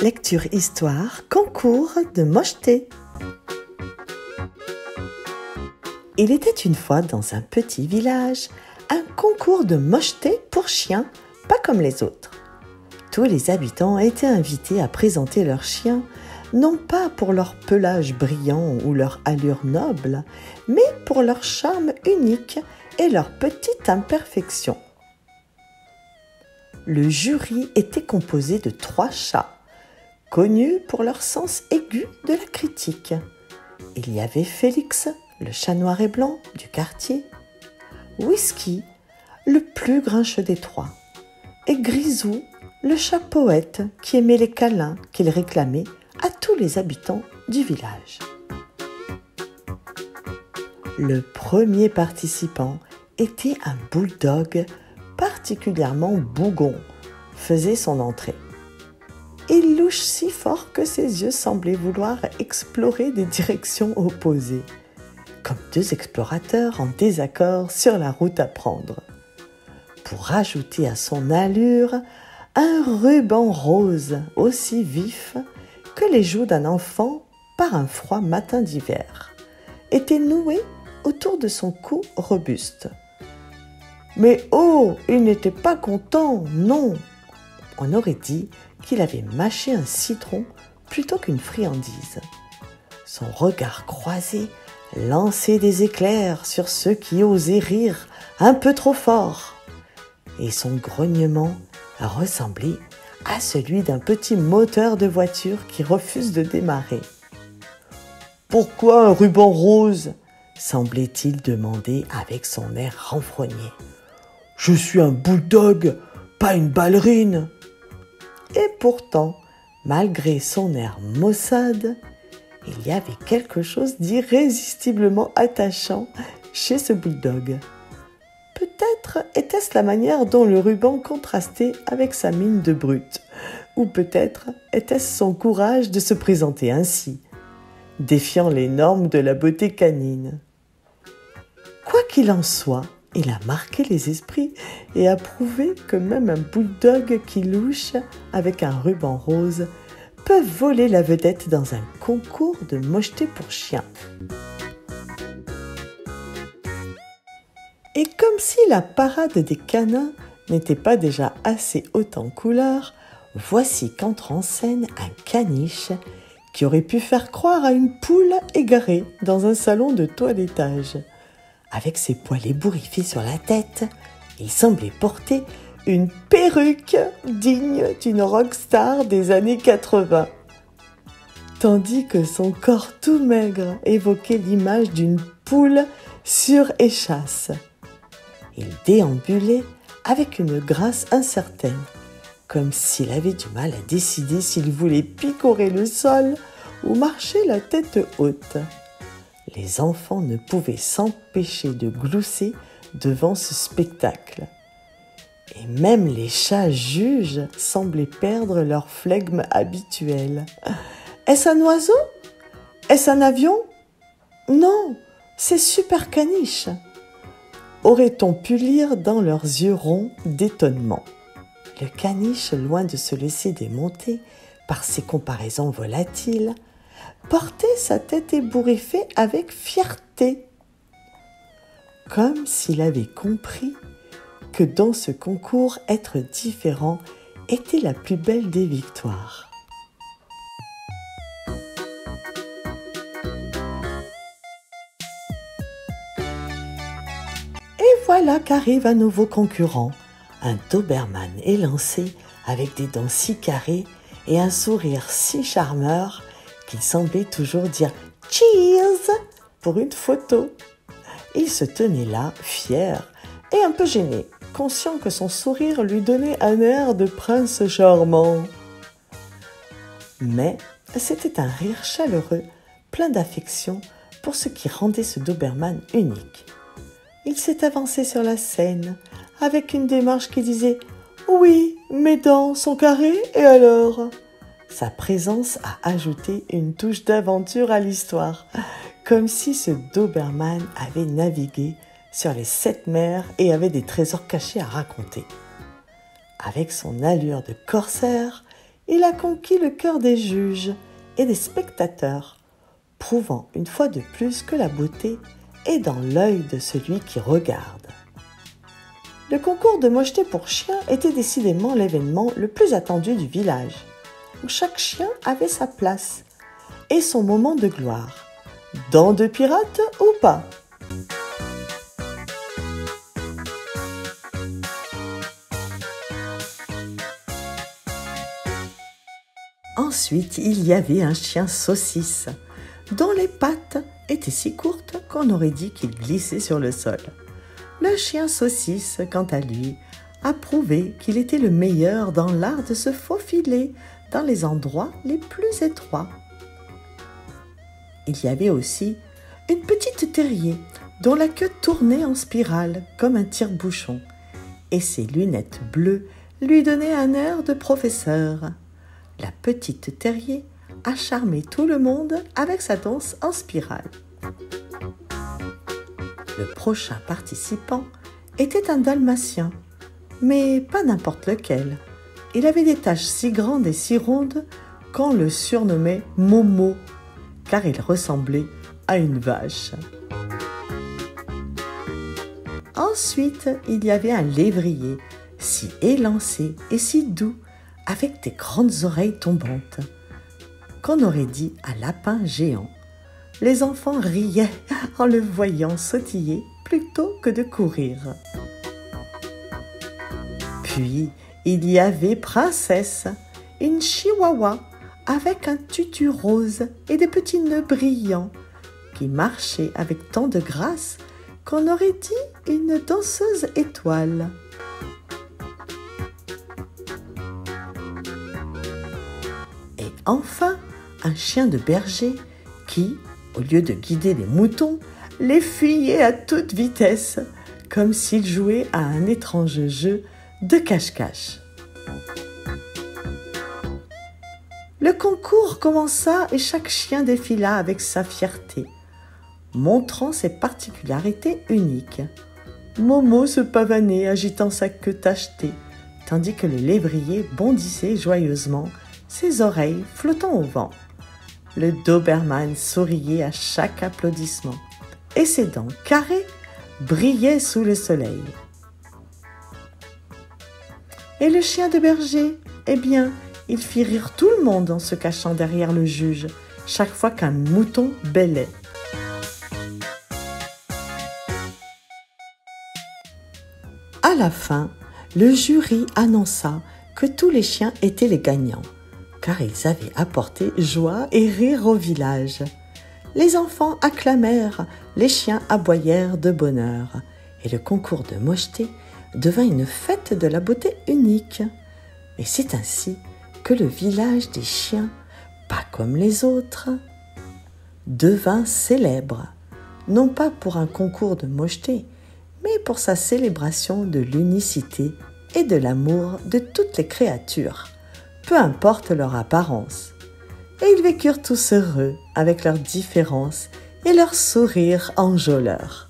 Lecture histoire, concours de mocheté. Il était une fois dans un petit village un concours de mocheté pour chiens, pas comme les autres. Tous les habitants étaient invités à présenter leurs chiens, non pas pour leur pelage brillant ou leur allure noble, mais pour leur charme unique et leurs petites imperfections. Le jury était composé de 3 chats, connus pour leur sens aigu de la critique. Il y avait Félix, le chat noir et blanc du quartier, Whisky, le plus grincheux des 3, et Grisou, le chat poète qui aimait les câlins qu'il réclamait à tous les habitants du village. Le premier participant était un bulldog particulièrement bougon, faisait son entrée. Il louche si fort que ses yeux semblaient vouloir explorer des directions opposées, comme 2 explorateurs en désaccord sur la route à prendre. Pour rajouter à son allure, un ruban rose aussi vif que les joues d'un enfant par un froid matin d'hiver était noué autour de son cou robuste. Mais oh, il n'était pas content, non! On aurait dit qu'il avait mâché un citron plutôt qu'une friandise. Son regard croisé lançait des éclairs sur ceux qui osaient rire un peu trop fort. Et son grognement ressemblait à celui d'un petit moteur de voiture qui refuse de démarrer. « Pourquoi un ruban rose ?» semblait-il demander avec son air renfrogné. « Je suis un bulldog, pas une ballerine !» Et pourtant, malgré son air maussade, il y avait quelque chose d'irrésistiblement attachant chez ce bulldog. Peut-être était-ce la manière dont le ruban contrastait avec sa mine de brute, ou peut-être était-ce son courage de se présenter ainsi, défiant les normes de la beauté canine. Quoi qu'il en soit, il a marqué les esprits et a prouvé que même un bulldog qui louche avec un ruban rose peut voler la vedette dans un concours de mocheté pour chiens. Et comme si la parade des canins n'était pas déjà assez haute en couleur, voici qu'entre en scène un caniche qui aurait pu faire croire à une poule égarée dans un salon de toilettage. Avec ses poils ébouriffés sur la tête, il semblait porter une perruque digne d'une rockstar des années 80. Tandis que son corps tout maigre évoquait l'image d'une poule sur échasse. Il déambulait avec une grâce incertaine, comme s'il avait du mal à décider s'il voulait picorer le sol ou marcher la tête haute. Les enfants ne pouvaient s'empêcher de glousser devant ce spectacle. Et même les chats juges semblaient perdre leur flegme habituel. Est-ce un oiseau? Est-ce un avion? Non, c'est Super Caniche. Aurait-on pu lire dans leurs yeux ronds d'étonnement. Le caniche, loin de se laisser démonter par ses comparaisons volatiles, portait sa tête ébouriffée avec fierté, comme s'il avait compris que dans ce concours, être différent était la plus belle des victoires. Et voilà qu'arrive un nouveau concurrent, un Doberman élancé avec des dents si carrées et un sourire si charmeur qu'il semblait toujours dire « Cheers !» pour une photo. Il se tenait là, fier et un peu gêné, conscient que son sourire lui donnait un air de prince charmant. Mais c'était un rire chaleureux, plein d'affection pour ce qui rendait ce Doberman unique. Il s'est avancé sur la scène avec une démarche qui disait « Oui, mes dents sont carrées et alors ?» Sa présence a ajouté une touche d'aventure à l'histoire, comme si ce Doberman avait navigué sur les 7 mers et avait des trésors cachés à raconter. Avec son allure de corsaire, il a conquis le cœur des juges et des spectateurs, prouvant une fois de plus que la beauté est dans l'œil de celui qui regarde. Le concours de mocheté pour chiens était décidément l'événement le plus attendu du village, où chaque chien avait sa place et son moment de gloire, dents de pirate ou pas. Ensuite, il y avait un chien saucisse, dont les pattes étaient si courtes qu'on aurait dit qu'il glissait sur le sol. Le chien saucisse, quant à lui, a prouvé qu'il était le meilleur dans l'art de se faufiler dans les endroits les plus étroits. Il y avait aussi une petite terrier dont la queue tournait en spirale comme un tire-bouchon et ses lunettes bleues lui donnaient un air de professeur. La petite terrier a charmé tout le monde avec sa danse en spirale. Le prochain participant était un dalmatien, mais pas n'importe lequel. Il avait des taches si grandes et si rondes qu'on le surnommait Momo, car il ressemblait à une vache. Ensuite, il y avait un lévrier, si élancé et si doux, avec des grandes oreilles tombantes, qu'on aurait dit un lapin géant. Les enfants riaient en le voyant sautiller plutôt que de courir. Puis, il y avait Princesse, une chihuahua avec un tutu rose et des petits nœuds brillants, qui marchait avec tant de grâce qu'on aurait dit une danseuse étoile. Et enfin, un chien de berger qui, au lieu de guider les moutons, les fuyait à toute vitesse, comme s'il jouait à un étrange jeu de cache-cache. Le concours commença et chaque chien défila avec sa fierté, montrant ses particularités uniques. Momo se pavanait agitant sa queue tachetée, tandis que le lévrier bondissait joyeusement, ses oreilles flottant au vent. Le Doberman souriait à chaque applaudissement et ses dents carrées brillaient sous le soleil. Et le chien de berger, eh bien, il fit rire tout le monde en se cachant derrière le juge chaque fois qu'un mouton bêlait. À la fin, le jury annonça que tous les chiens étaient les gagnants, car ils avaient apporté joie et rire au village. Les enfants acclamèrent, les chiens aboyèrent de bonheur, et le concours de mocheté devint une fête de la beauté unique. Et c'est ainsi que le village des chiens, pas comme les autres, devint célèbre, non pas pour un concours de mocheté, mais pour sa célébration de l'unicité et de l'amour de toutes les créatures, peu importe leur apparence. Et ils vécurent tous heureux avec leurs différences et leurs sourires enjôleurs.